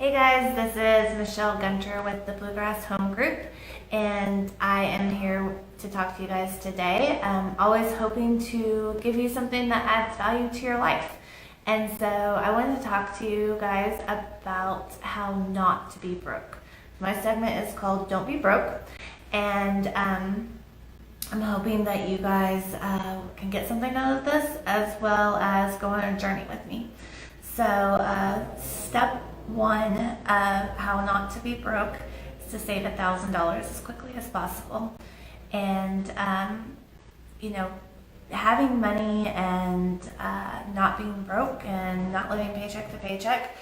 Hey guys, this is Michelle Gunter with the Bluegrass Home Group, and I am here to talk to you guys today. Always hoping to give you something that adds value to your life. And so I wanted to talk to you guys about how not to be broke. My segment is called Don't Be Broke, and I'm hoping that you guys can get something out of this as well as go on a journey with me. So step one of how not to be broke is to save $1,000 as quickly as possible. And having money and not being broke and not living paycheck to paycheck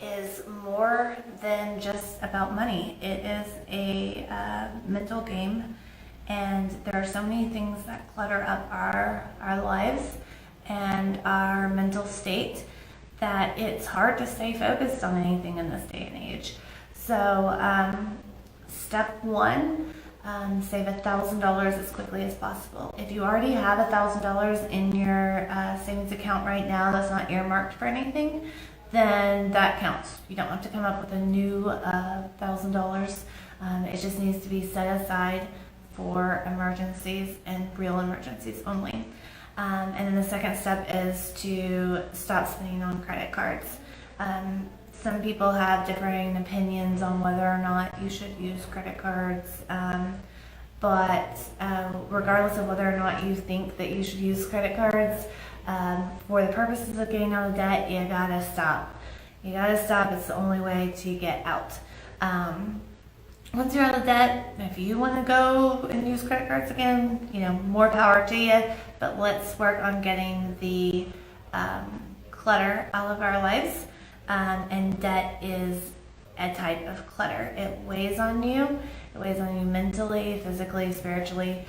is more than just about money. It is a mental game, and there are so many things that clutter up our lives and our mental state that it's hard to stay focused on anything in this day and age. So step one, save $1,000 as quickly as possible. If you already have $1,000 in your savings account right now that's not earmarked for anything, then that counts. You don't have to come up with a new $1,000. It just needs to be set aside for emergencies and real emergencies only. And then the second step is to stop spending on credit cards. Some people have differing opinions on whether or not you should use credit cards, but regardless of whether or not you think that you should use credit cards, for the purposes of getting out of debt, you gotta stop. You gotta stop. It's the only way to get out. Once you're out of debt, if you want to go and use credit cards again, more power to you. But let's work on getting the clutter out of our lives. And debt is a type of clutter. It weighs on you. It weighs on you mentally, physically, spiritually.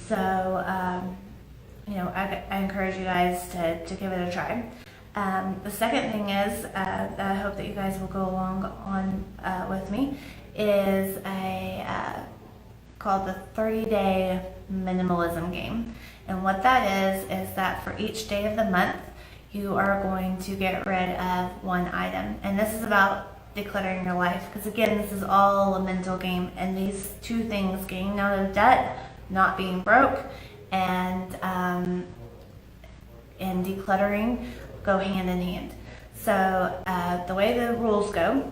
So, I encourage you guys to give it a try. The second thing is that I hope that you guys will go along on with me is called the 30-day minimalism game. And what that is that for each day of the month, you are going to get rid of one item. And this is about decluttering your life, because again, this is all a mental game. And these two things, getting out of debt, not being broke, and decluttering, go hand in hand. So the way the rules go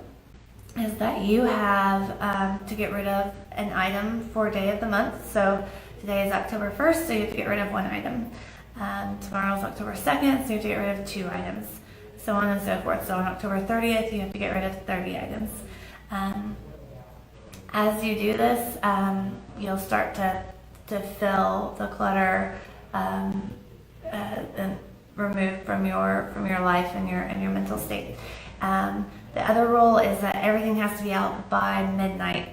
is that you have to get rid of an item for a day of the month. So today is October 1st, so you have to get rid of one item. Tomorrow is October 2nd, so you have to get rid of 2 items. So on and so forth. So on October 30th, you have to get rid of 30 items. As you do this, you'll start to fill the clutter and remove from your life and your mental state. The other rule is that everything has to be out by midnight.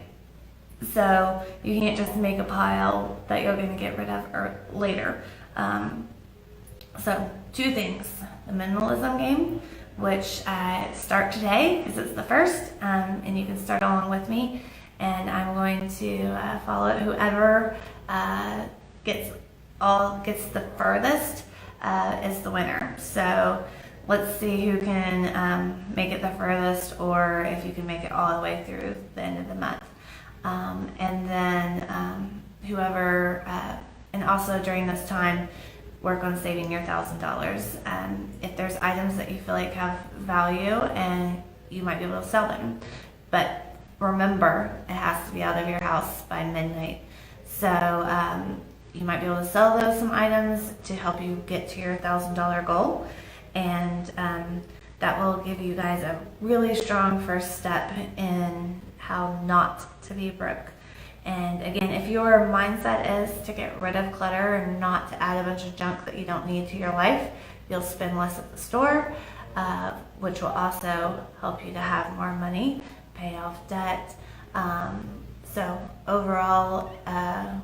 So you can't just make a pile that you're going to get rid of later. So 2 things: the minimalism game, which I start today because it's the first, and you can start along with me. And I'm going to follow it. Whoever gets the furthest is the winner. So let's see who can make it the furthest, or if you can make it all the way through the end of the month. And then whoever, and also during this time, work on saving your $1,000. If there's items that you feel like have value, and you might be able to sell them, but remember, it has to be out of your house by midnight. So you might be able to sell some items to help you get to your $1,000 goal, and that will give you guys a really strong first step in how not to be broke. And again, if your mindset is to get rid of clutter and not to add a bunch of junk that you don't need to your life, you'll spend less at the store, which will also help you to have more money, pay off debt. So overall,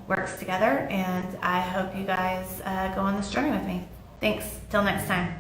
works together, and I hope you guys go on this journey with me. Thanks. Till next time.